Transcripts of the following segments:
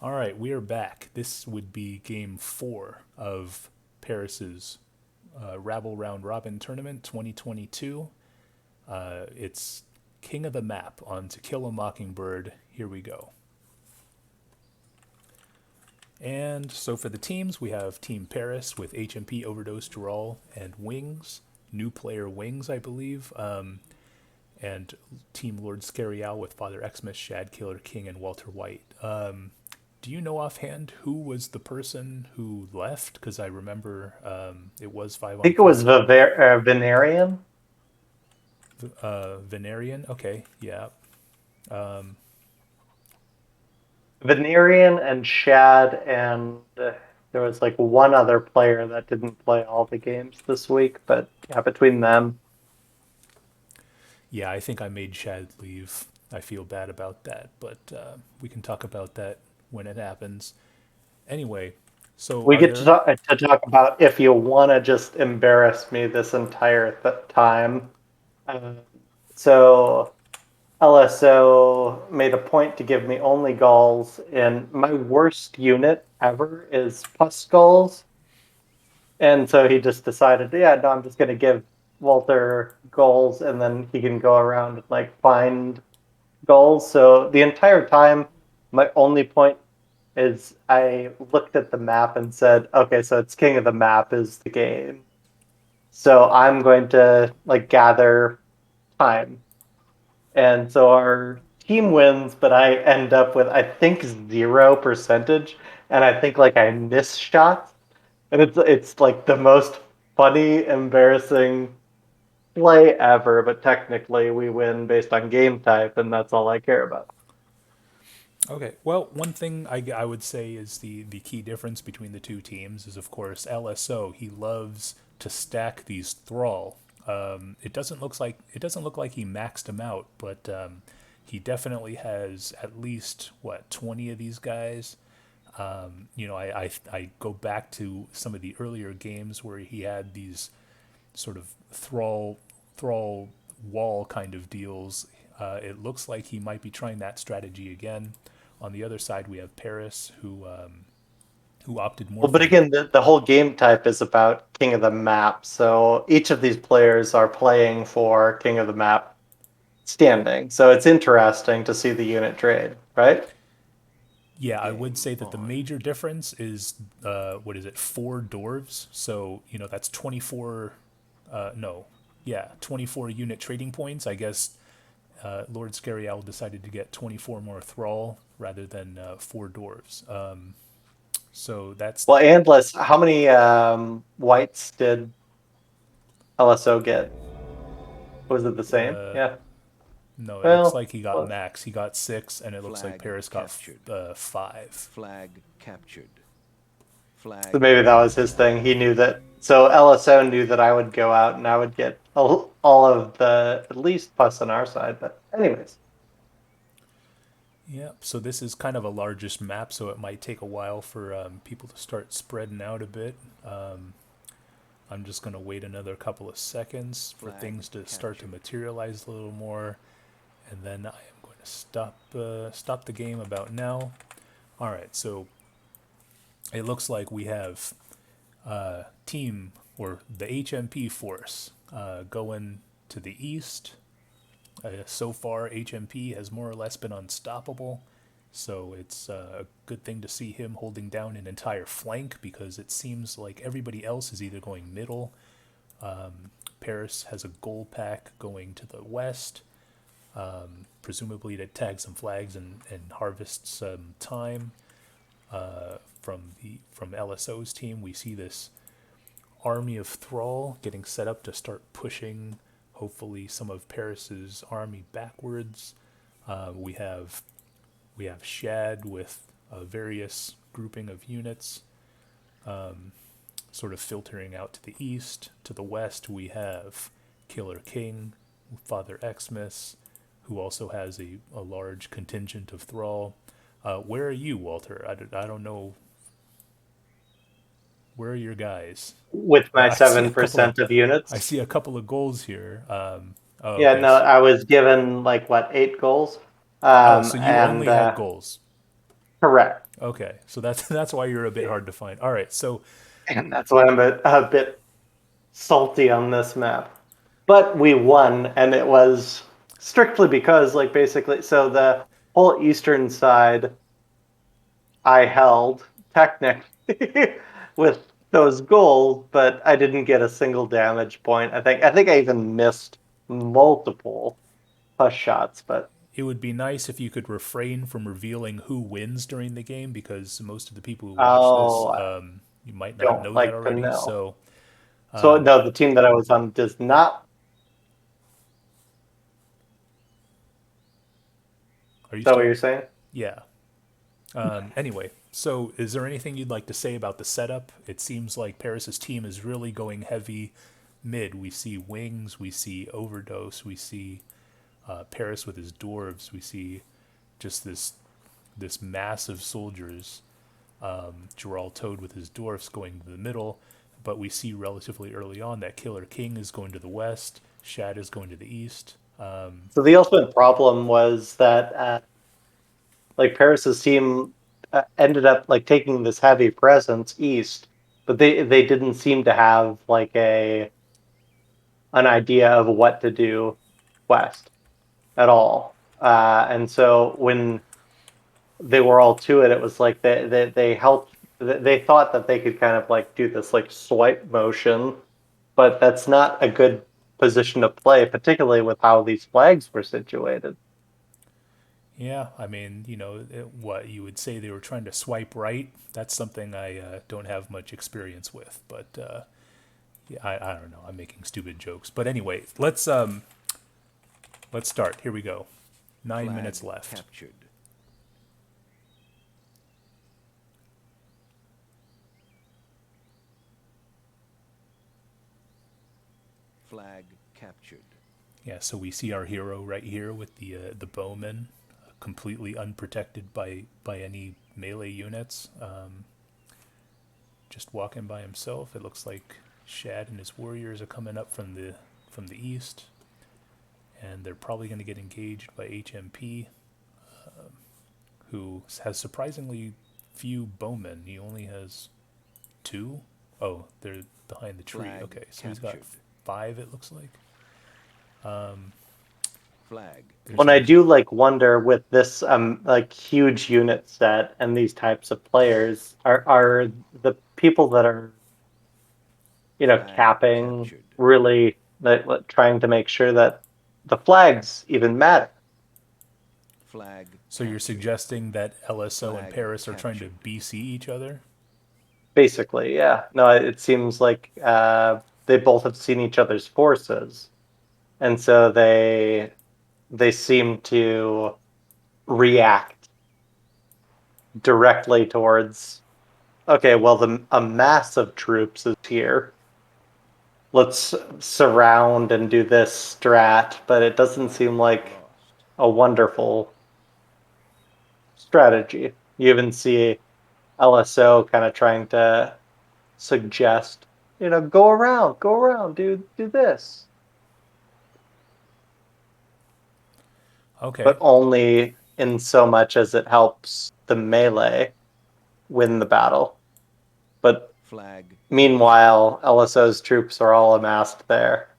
All right, we are back. This would be game 4 of Paris's Rabble Round Robin Tournament 2022. It's King of the Map on To Kill a Mockingbird. Here we go. And so for the teams, we have Team Paris with HMP, Overdose, Jahral, and Wings. New player Wings, I believe. And Team Lord Scary Owl with Father Xmas, Shad, Killer King, and Walter Wight. Do you know offhand who was the person who left? Because I remember it was five I on think it was five. Venerian. Venerian. Okay, yeah. Um, Venerian and Shad, and there was like one other player that didn't play all the games this week, but yeah, between them. yeah, I think I made Shad leave. I feel bad about that, but we can talk about that when it happens. Anyway, so We are get there? to talk about if you want to just embarrass me this entire time. Uh, so LSO made a point to give me only gulls, and my worst unit ever is pus gulls. And so he just decided, yeah, no, I'm just going to give Walter goals and then he can go around and like find goals. So the entire time, my only point is I looked at the map and said, okay, so it's King of the Map is the game. So I'm going to like gather time. And so our team wins, but I end up with, I think, 0%. And I think like I miss shots. And it's like the most funny, embarrassing play ever, but technically we win based on game type, and that's all I care about. Okay. Well, one thing I would say is the key difference between the two teams is, of course, LSO. He loves to stack these thrall. It doesn't look like he maxed them out, but he definitely has at least what 20 of these guys. I go back to some of the earlier games where he had these sort of thrall wall kind of deals. It looks like he might be trying that strategy again. On the other side, we have Paris, who opted more Well, but for the. again, the whole game type is about King of the Map, so each of these players are playing for King of the Map standing. So it's interesting to see the unit trade, right? Yeah, I would Game say that the on. major difference is what is it? 4 dwarves. So that's 24. No, yeah, 24 unit trading points. I guess Lord Scary Owl decided to get 24 more thrall rather than 4 dwarves. So that's Well, Andless, how many whites did LSO get? Was it the same? uh, Yeah. no. It looks Well, like he got well, max. He got 6, and it looks like Flag Paris got captured. 5. Flag captured. so Flag maybe that was his thing. neutralized. He knew that. So LSO knew that I would go out and I would get all of the at least plus on our side. But anyways, Yeah, so this is kind of a largest map, so it might take a while for people to start spreading out a bit. I'm just going to wait another couple of seconds for Flag things to start to captured. materialize a little more, and then I am going to stop the game about now. All right, so it looks like we have team or the HMP force going to the east. So far, HMP has more or less been unstoppable. So it's a good thing to see him holding down an entire flank because it seems like everybody else is either going middle. Paris has a gold pack going to the west, presumably to tag some flags and harvest some time. From LSO's team, we see this army of thrall getting set up to start pushing, hopefully, some of Paris's army backwards. We have Shad with a various grouping of units, sort of filtering out to the east. To the west, we have Killer King, Father Xmas, who also has a large contingent of thrall. Where are you, Walter? I don't know. Where are your guys? with my I see a seven couple of percent of I units, see a couple of goals here. Oh, yeah, okay. no, I was given like what 8 goals, Oh, so you only and have goals. Correct. Okay, so that's why you're a bit hard to find. All right, so And that's why I'm a bit salty on this map. But we won, and it was strictly because, like, basically, so the whole eastern side I held technically with those goals, but I didn't get a single damage point. I think I even missed multiple push shots, but it would be nice if you could refrain from revealing who wins during the game because most of the people who watch this, oh, I you might not don't know that like to already. know. So, So no, the team that I was on does not. are you Is that what still? you're saying? Yeah. Anyway, so is there anything you'd like to say about the setup? It seems like Paris's team is really going heavy mid. We see wings, we see overdose, we see Paris with his dwarves, we see just this mass of soldiers. Jahral Toad with his dwarfs going to the middle, but we see relatively early on that Killer King is going to the west, Shad is going to the east. So the ultimate problem was that like Paris's team ended up like taking this heavy presence east, but they didn't seem to have like a an idea of what to do west at all. And so when they were all to it, it was like they helped. They thought that they could kind of like do this like swipe motion, but that's not a good position to play, particularly with how these flags were situated. Yeah, I mean, what you would say they were trying to swipe right. That's something I don't have much experience with, but yeah, I don't know. I'm making stupid jokes, but anyway, let's start. Here we go. 9 minutes Flag left. captured. Flag captured. Yeah, so we see our hero right here with the bowman, completely unprotected by any melee units, just walking by himself. It looks like Shad and his warriors are coming up from the east, and they're probably going to get engaged by HMP, who has surprisingly few bowmen. He only has two. Oh, they're behind the tree. Flag Okay, so he's got captured. five. It looks like. Flag There's When I some. do like wonder with this like huge unit set and these types of players are the people that are Flag capping captured. really trying to make sure that the flags even matter. Flag So you're captured. suggesting that LSO and Flag Paris are trying to captured. BC each other? Basically, yeah. No, it seems like they both have seen each other's forces, and so they seem to react directly towards. Okay, well, a mass of troops is here. Let's surround and do this strat, but it doesn't Flag seem like lost. a wonderful strategy. You even see LSO kind of trying to suggest, go around, dude, do this, Okay. but only in so much as it helps the melee win the battle. But Flag captured. meanwhile, LSO's troops are all amassed there,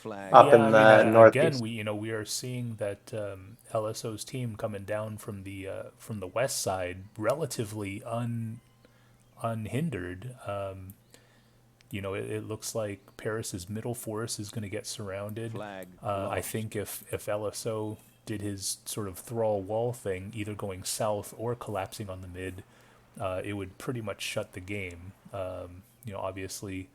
Flag up Yeah, in I mean, the captured. again, northeast. we are seeing that LSO's team coming down from the west side relatively unhindered. It looks like Paris's middle force is going to get surrounded. Flag I lost. think if LSO did his sort of thrall wall thing, either going south or collapsing on the mid, it would pretty much shut the game. Obviously,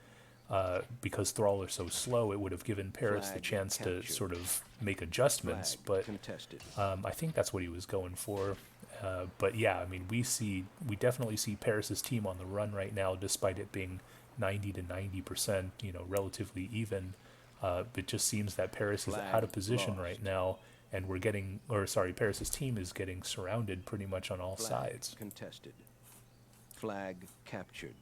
because Thrall are so slow, it would have given Paris the Flag chance to captured. sort of make adjustments. Flag But contested. I think that's what he was going for. But yeah, I mean, we definitely see Paris's team on the run right now, despite it being 90% to 90%, relatively even. It just seems that Paris is out Flag of position right lost. now, and Paris's team is getting surrounded pretty much on all Flag sides. contested. Flag captured.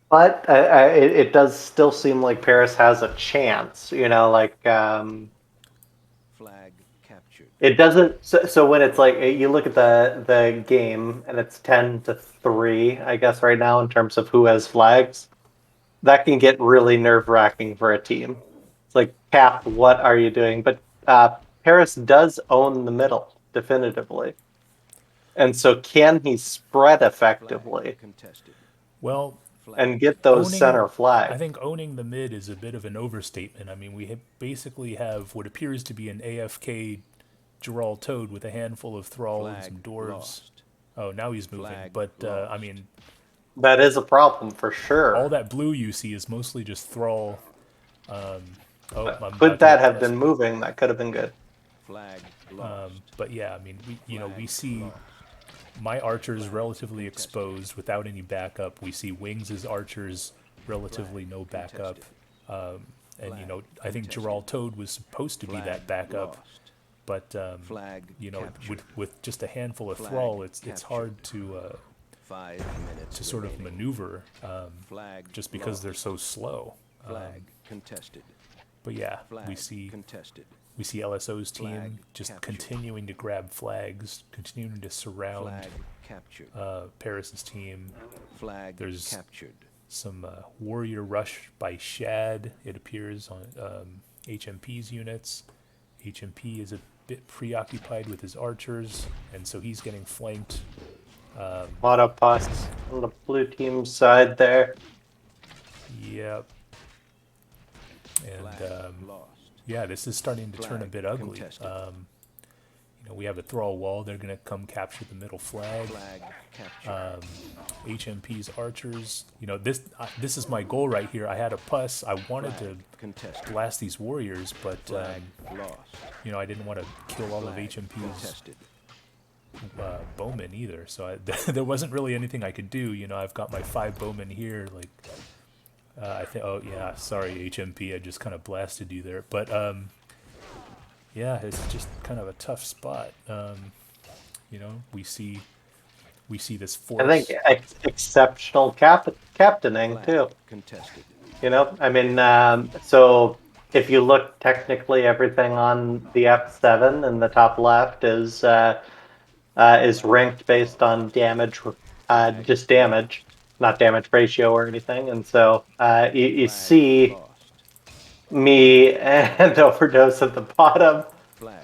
But it does still seem like Paris has a chance, like Flag captured. It doesn't. So when it's like you look at the game and it's 10-3, I guess right now in terms of who has flags, that can get really nerve-wracking for a team. It's like, Cap, what are you doing? But Paris does own the middle definitively, and so can he spread effectively Well, and get those owning, center I flags? think owning the mid is a bit of an overstatement. I mean, basically have what appears to be an AFK Jahral Toad with a handful of thralls and some dwarves. Oh, now he's moving. But, I mean, That is a problem for all sure. that blue you see is mostly just thrall. Oh, I'm Could about to that get have plus. been moving? That could have been good. But yeah, I mean, we see my archers relatively exposed without any backup. We see Wings' archers relatively no backup. And, I think Jahral Toad was supposed to be that backup. But, with just a handful of thrall, it's hard to sort of maneuver just because they're so slow. But yeah, we see LSO's team just continuing to grab flags, continuing to surround Paris's team. There's some warrior rush by Shad, it appears, on HMP's units. HMP is a bit preoccupied with his archers, and so he's getting flanked. A lot of pus on the blue team side there. Yep. And yeah, this is starting to turn a bit ugly. We have a thrall wall. They're going to come capture the middle flag. HMP's archers. This is my goal right here. I had a pus. I wanted to blast these warriors, but I didn't want to kill all of HMP's bowmen either. So there wasn't really anything I could do. I've got my 5 bowmen here. Like, I think. Oh yeah, sorry HMP. I just kind of blasted you there, but yeah, it's just kind of a tough spot. We see this force. I think exceptional captaining too. I mean, so if you look technically, everything on the F7 in the top left is ranked based on damage, just damage, not damage ratio or anything. And so you see me and Overdose at the bottom,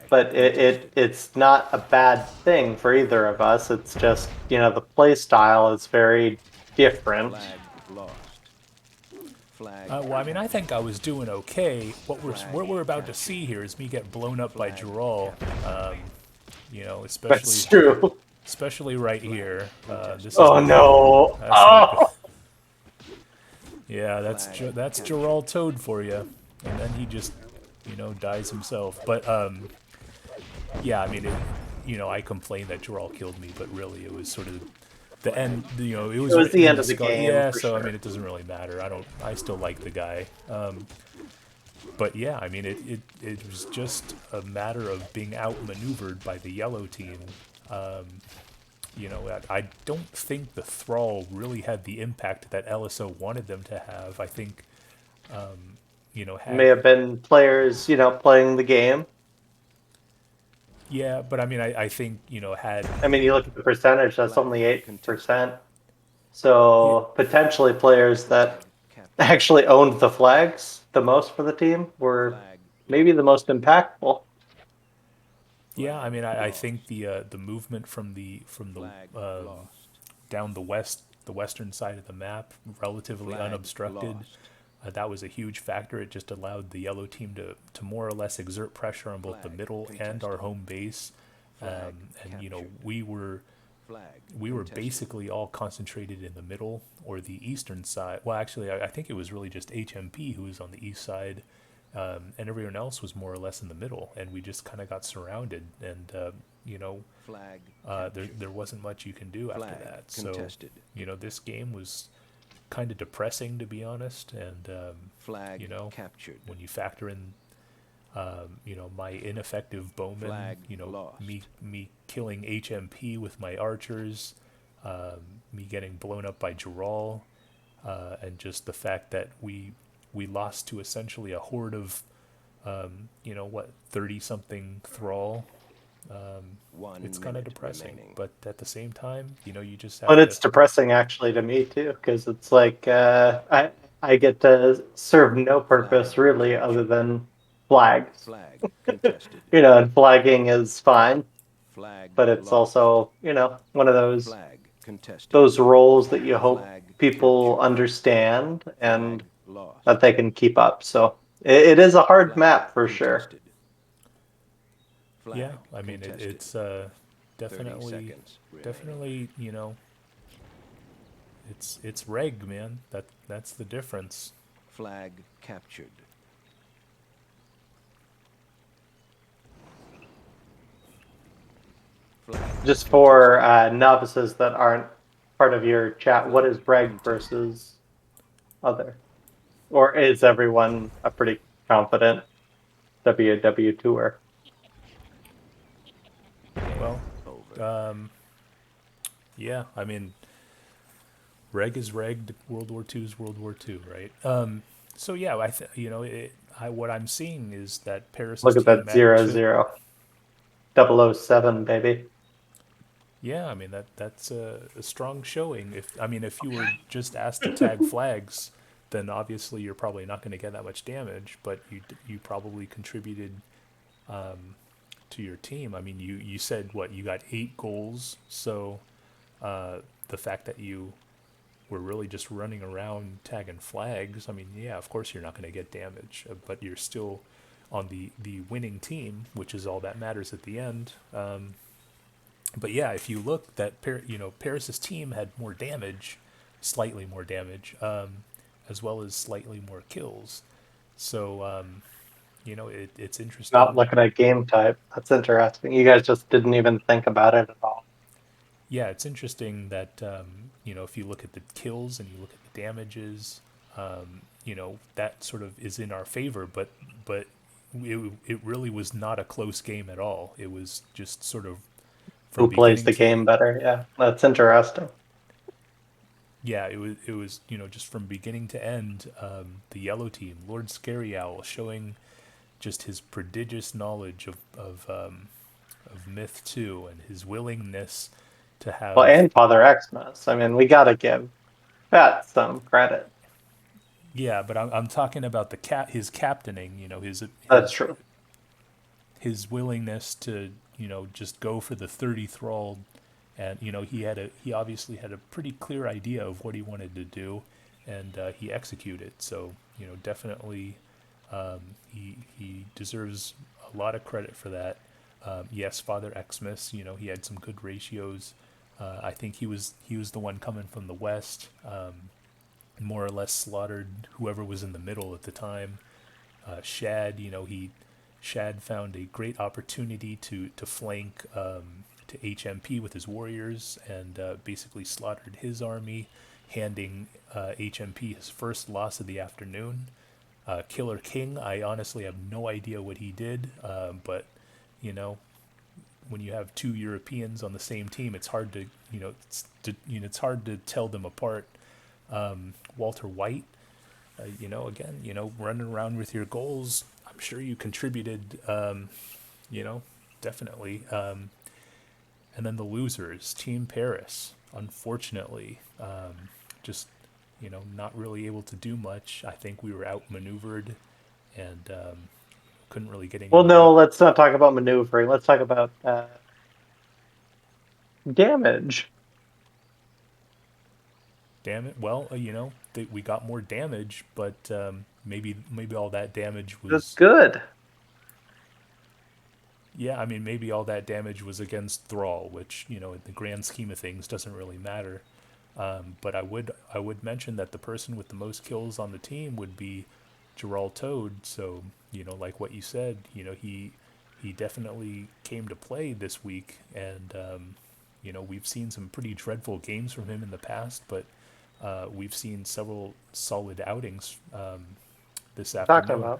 but it's not a bad thing for either of us. It's just, the play style is very different. Well, I mean, I think I was doing okay. What we're about to see here is me get blown up by Jahral. That's true. Especially right here. This is Oh no! Oh. Yeah, that's Jahral Toad for you, and then he just dies himself. But yeah, I mean, I complained that Jahral killed me, but really it was sort of the end. It was the end of the game. Yeah, so sure. I mean, it doesn't really matter. I still like the guy. But yeah, I mean, it was just a matter of being outmaneuvered by the yellow team. I don't think the Thrall really had the impact that LSO wanted them to have. I think, may have been players, playing the game. Yeah, but I mean, I think, had... I mean, you look at the percentage, that's only 8%. So potentially players that actually owned the flags the most for the team were maybe the most impactful. Yeah, I mean, I think the movement from the down the western side of the map, relatively unobstructed, that was a huge factor. It just allowed the yellow team to more or less exert pressure on both the middle and our home base, and we were basically all concentrated in the middle or the eastern side. Well, actually, I think it was really just HMP who was on the east side. And everyone else was more or less in the middle, and we just kind of got surrounded, and there wasn't much you can do after that. So this game was kind of depressing, to be honest, and when you factor in my ineffective bowmen, me killing HMP with my archers, me getting blown up by Jahral, and just the fact that we lost to essentially a horde of 30-something Thrall, 1 it's kind of minute depressing. remaining. But at the same time, you just But have to. it's depressing actually to me too, because it's like I get to serve no purpose really other than flags. Flag contested. And flagging is fine, Flag but it's lost. also one of those Flag contested. roles that you hope Flag people captured. understand and Flag lost. that they can keep up. So it is a hard Flag map for sure. contested. Flag Yeah, I mean contested. it's 30 definitely, seconds remaining. definitely, it's reg, man. That's the difference. Flag captured. Flag Just contested. for novices that aren't part of your chat, what Flag is reg contested. versus other? Or is everyone a pretty confident WW tour? Game Well, over. yeah, I mean, reg is reg. World War II is World War II, right? So yeah, what I'm seeing is that Paris's Look at team that actually. 0-0 baby. Yeah, I mean that's a strong showing. If you were just asked to tag flags, then obviously you're probably not going to get that much damage. But you probably contributed to your team. I mean, you said what, you got 8 goals. So the fact that you were really just running around tagging flags, I mean, yeah, of course you're not going to get damage, but you're still on the winning team, which is all that matters at the end. But yeah, if you look, Paris's team had more damage, slightly more damage, as well as slightly more kills. So it's Not interesting. looking at game type. That's interesting. You guys just didn't even think about it at all. Yeah, it's interesting that if you look at the kills and you look at the damages, that sort of is in our favor. But it really was not a close game at all. It was just sort of from Who plays beginning the to game better? Yeah, that's interesting. yeah, it was just from beginning to end, the yellow team, Lord Scary Owl, showing just his prodigious knowledge of Myth 2 and his willingness to Well, have. and Father Xmas. I mean, we got to give that some credit. Yeah, but I'm talking about his captaining. That's true. His willingness to just go for the 30 thrall, and he obviously had a pretty clear idea of what he wanted to do, and he executed. So definitely, he deserves a lot of credit for that. Yes, Father Xmas, he had some good ratios. I think he was the one coming from the west, more or less slaughtered whoever was in the middle at the time. Shad, Shad found a great opportunity to flank to HMP with his warriors and basically slaughtered his army, handing HMP his first loss of the afternoon. Killer King, I honestly have no idea what he did, but you know, when you have 2 Europeans on the same team, it's hard to it's hard to tell them apart. Walter Wight, again, running around with your goals. I'm sure you contributed, you know, definitely. And then the losers, Team Paris, unfortunately, just, not really able to do much. I think we were outmaneuvered and couldn't really get Well, anybody. no, let's not talk about maneuvering. Let's talk about damage. Damn it. Well, we got more damage, but maybe all that damage That's was. good. Yeah, I mean, maybe all that damage was against Thrall, which in the grand scheme of things doesn't really matter. But I would mention that the person with the most kills on the team would be Jahral Toad. So like what you said, he definitely came to play this week, and we've seen some pretty dreadful games from him in the past, but we've seen several solid outings this Talking afternoon.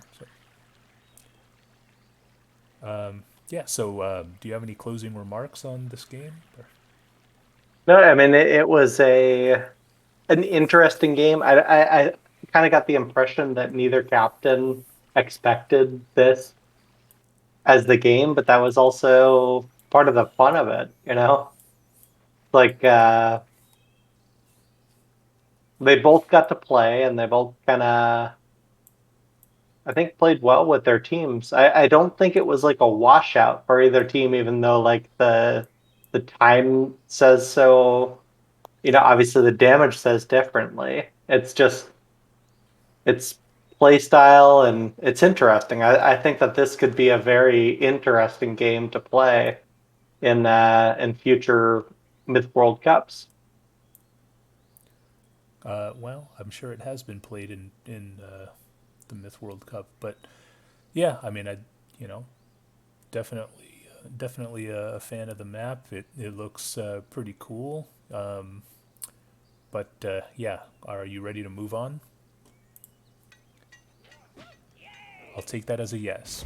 about. Yeah. So, do you have any closing remarks on this game? No, I mean it was an interesting game. I kind of got the impression that neither captain expected this. as the game, but that was also part of the fun of it, you know? Like they both got to play and they both kind of I think played well with their teams. I don't think it was like a washout for either team, even though like the time says so. You know, obviously the damage says differently. It's just it's play style and it's interesting. I think that this could be a very interesting game to play in future Myth World Cups. Well, I'm sure it has been played in the Myth World Cup, but yeah, I mean, you know, definitely a fan of the map. It looks pretty cool. But yeah, are you ready to move on? I'll take that as a yes.